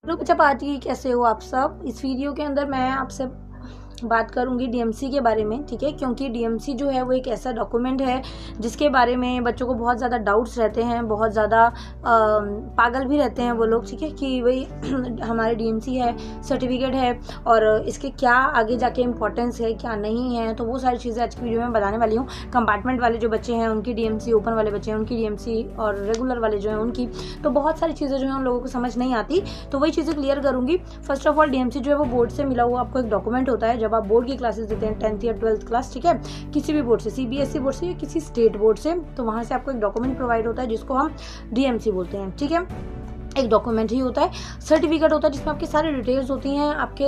Hello बच्चा party, कैसे हो आप सब। इस वीडियो के अंदर मैं आपसे बात करूंगी डीएमसी के बारे में, ठीक है। क्योंकि डीएमसी जो है वो एक ऐसा डॉक्यूमेंट है जिसके बारे में बच्चों को बहुत ज़्यादा डाउट्स रहते हैं, बहुत ज़्यादा पागल भी रहते हैं वो लोग, ठीक है, कि भाई हमारे डीएमसी है, सर्टिफिकेट है और इसके क्या आगे जाके इम्पोर्टेंस है, क्या नहीं है। तो वो सारी चीज़ें आज की वीडियो में बताने वाली हूँ। कंपार्टमेंट वाले जो बच्चे हैं उनकी डीएमसी, ओपन वाले बच्चे हैं उनकी डीएमसी और रेगुलर वाले जो हैं उनकी, तो बहुत सारी चीज़ें जो हैं उन लोगों को समझ नहीं आती, तो वही चीज़ें क्लियर करूँगी। फर्स्ट ऑफ ऑल, डीएमसी जो है वो बोर्ड से मिला हुआ आपको एक डॉक्यूमेंट होता है। जब आप बोर्ड की क्लासेस देते हैं 10th या 12th क्लास, ठीक है, किसी भी बोर्ड से, सीबीएसई बोर्ड से या किसी स्टेट बोर्ड से, तो वहां से आपको एक डॉक्यूमेंट प्रोवाइड होता है जिसको हम डीएमसी बोलते हैं, ठीक है। एक डॉक्यूमेंट ही होता है, सर्टिफिकेट होता है जिसमें आपकी सारी डिटेल्स होती हैं, आपके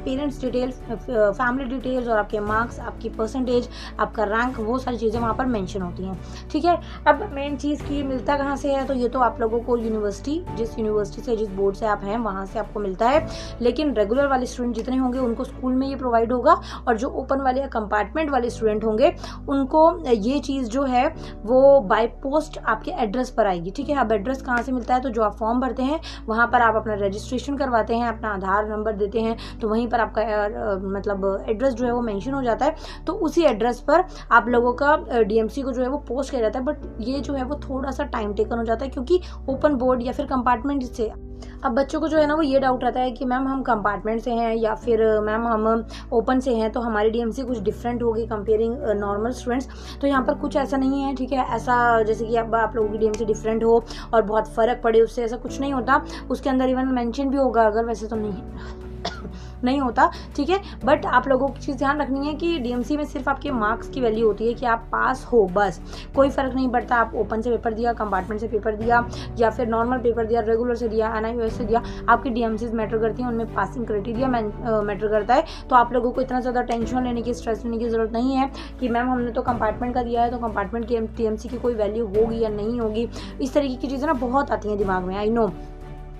पेरेंट्स डिटेल्स, फैमिली डिटेल्स और आपके मार्क्स, आपकी परसेंटेज, आपका रैंक, वो सारी चीज़ें वहाँ पर मेंशन होती हैं, ठीक है। अब मेन चीज़ की मिलता कहाँ से है, तो ये तो आप लोगों को यूनिवर्सिटी, जिस यूनिवर्सिटी से, जिस बोर्ड से आप हैं वहाँ से आपको मिलता है। लेकिन रेगुलर वाले स्टूडेंट जितने होंगे उनको स्कूल में ये प्रोवाइड होगा, और जो ओपन वाले या कंपार्टमेंट वाले स्टूडेंट होंगे उनको ये चीज़ जो है वो बाय पोस्ट आपके एड्रेस पर आएगी, ठीक है। अब एड्रेस कहाँ से मिलता है, तो जो आप फॉर्म भरते हैं वहाँ पर आप अपना रजिस्ट्रेशन करवाते हैं, अपना आधार नंबर देते हैं, तो वहीं पर आपका मतलब एड्रेस जो है वो मेंशन हो जाता है। तो उसी एड्रेस पर आप लोगों का डीएमसी को जो है वो पोस्ट किया जाता है। बट ये जो है वो थोड़ा सा टाइम टेकन हो जाता है, क्योंकि ओपन बोर्ड या फिर कंपार्टमेंट से अब बच्चों को जो है ना वो ये डाउट रहता है कि मैम हम कंपार्टमेंट से हैं या फिर मैम हम ओपन से हैं, तो हमारी डीएमसी कुछ डिफरेंट होगी कंपेयरिंग नॉर्मल स्टूडेंट्स। तो यहाँ पर कुछ ऐसा नहीं है, ठीक है। ऐसा जैसे कि अब आप लोगों की डीएमसी डिफरेंट हो और बहुत फ़र्क पड़े उससे, ऐसा कुछ नहीं होता। उसके अंदर इवन मेंशन भी होगा अगर, वैसे तो नहीं होता, ठीक है। बट आप लोगों की चीज़ ध्यान रखनी है कि डीएमसी में सिर्फ आपके मार्क्स की वैल्यू होती है कि आप पास हो, बस। कोई फ़र्क नहीं पड़ता आप ओपन से पेपर दिया, कंपार्टमेंट से पेपर दिया या फिर नॉर्मल पेपर दिया, रेगुलर से दिया, एनआईओएस से दिया, आपकी डीएमसीज मैटर करती हैं, उनमें पासिंग क्राइटेरिया मैटर करता है। तो आप लोगों को इतना ज़्यादा टेंशन लेने की, स्ट्रेस लेने की ज़रूरत नहीं है कि मैम हमने तो कंपार्टमेंट का दिया है तो कंपार्टमेंट की डीएमसी की कोई वैल्यू होगी या नहीं होगी। इस तरीके की चीज़ें ना बहुत आती हैं दिमाग में, आई नो।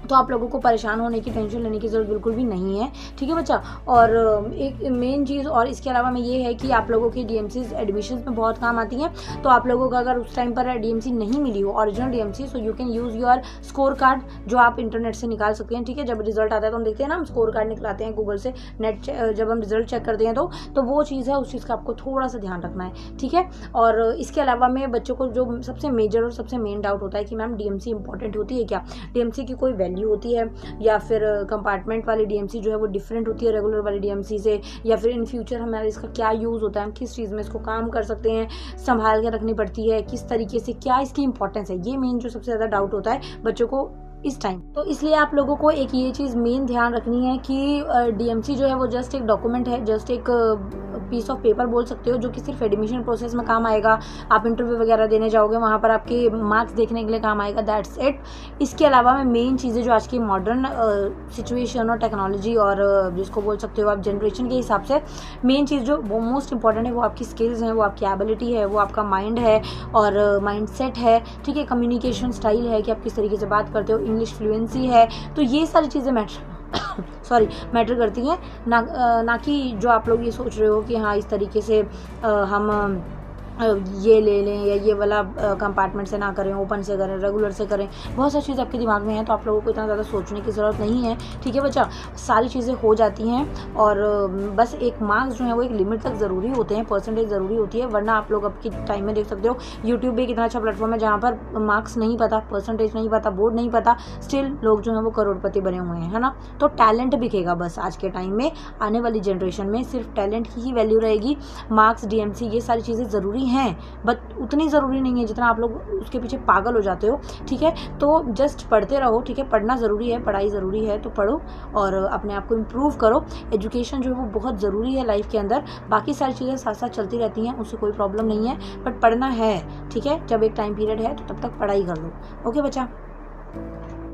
तो आप लोगों को परेशान होने की, टेंशन लेने की ज़रूरत बिल्कुल भी नहीं है, ठीक है बच्चा। और एक मेन चीज़ और इसके अलावा में ये है कि आप लोगों की डीएमसीज एडमिशन्स में बहुत काम आती हैं। तो आप लोगों को अगर उस टाइम पर डीएमसी नहीं मिली हो, original DMC, so you can use your score card, जो आप इंटरनेट से निकाल सकते हैं, ठीक है। जब रिजल्ट आता है तो हम देखते हैं ना, हम स्कोर कार्ड निकलाते हैं गूगल से, नेट जब हम रिजल्ट चेक करते हैं तो वो चीज़ है, उस चीज़ का आपको थोड़ा सा ध्यान रखना है, ठीक है। और इसके अलावा में बच्चों को जो सबसे मेजर और सबसे मेन डाउट होता है कि मैम डीएमसी इंपॉर्टेंट होती है क्या, डीएमसी की कोई वैल्यू होती है, या फिर कंपार्टमेंट वाली डीएमसी जो है वो डिफरेंट होती है रेगुलर वाली डीएमसी से, या फिर इन फ्यूचर हमारा इसका क्या यूज़ होता है, हम किस चीज़ में इसको काम कर सकते हैं, संभाल के रखनी पड़ती है, किस तरीके से, क्या इसकी इंपॉर्टेंस है। ये मेन जो सबसे ज़्यादा डाउट होता है बच्चों को इस टाइम। तो इसलिए आप लोगों को एक ये चीज़ मेन ध्यान रखनी है कि डीएमसी जो है वो जस्ट एक डॉक्यूमेंट है, जस्ट एक पीस ऑफ पेपर बोल सकते हो, जो कि सिर्फ एडमिशन प्रोसेस में काम आएगा। आप इंटरव्यू वगैरह देने जाओगे वहाँ पर आपके मार्क्स देखने के लिए काम आएगा, दैट्स इट। इसके अलावा में मेन चीज़ें जो आज की मॉडर्न सिचुएशन और टेक्नोलॉजी और जिसको बोल सकते हो आप जनरेशन के हिसाब से, मेन चीज़ जो वो मोस्ट इंपॉर्टेंट है वो आपकी स्किल्स हैं, वो आपकी एबिलिटी है, वो आपका माइंड है और माइंड सेट है, ठीक है। कम्युनिकेशन स्टाइल है कि आप किस तरीके से बात करते हो, इंग्लिश फ्लुएंसी है, तो ये सारी चीज़ें मैटर करती हैं, ना कि जो आप लोग ये सोच रहे हो कि हाँ इस तरीके से हम ये ले लें या ये वाला कंपार्टमेंट से ना करें, ओपन से करें, रेगुलर से करें। बहुत सारी चीज़ें आपके दिमाग में हैं, तो आप लोगों को इतना ज़्यादा सोचने की ज़रूरत नहीं है, ठीक है बच्चा। सारी चीज़ें हो जाती हैं और बस एक मार्क्स जो है वो एक लिमिट तक ज़रूरी होते हैं, परसेंटेज ज़रूरी होती है, वरना आप लोग अब की टाइम में देख सकते हो यूट्यूब भी कितना अच्छा प्लेटफॉर्म है जहाँ पर मार्क्स नहीं पता, परसेंटेज नहीं पता, बोर्ड नहीं पता, स्टिल लोग जो हैं वो करोड़पति बने हुए हैं, है ना। तो टैलेंट बिकेगा बस आज के टाइम में, आने वाली जनरेशन में सिर्फ टैलेंट की ही वैल्यू रहेगी। मार्क्स, डीएमसी, ये सारी चीज़ें ज़रूरी हैं, बट उतनी ज़रूरी नहीं है जितना आप लोग उसके पीछे पागल हो जाते हो, ठीक है। तो जस्ट पढ़ते रहो, ठीक है। पढ़ना ज़रूरी है, पढ़ाई ज़रूरी है, तो पढ़ो और अपने आप को इम्प्रूव करो। एजुकेशन जो है वो बहुत ज़रूरी है लाइफ के अंदर, बाकी सारी चीज़ें साथ साथ चलती रहती हैं, उससे कोई प्रॉब्लम नहीं है, बट पढ़ना है, ठीक है। जब एक टाइम पीरियड है तो तब तक पढ़ाई कर लो, ओके बच्चा।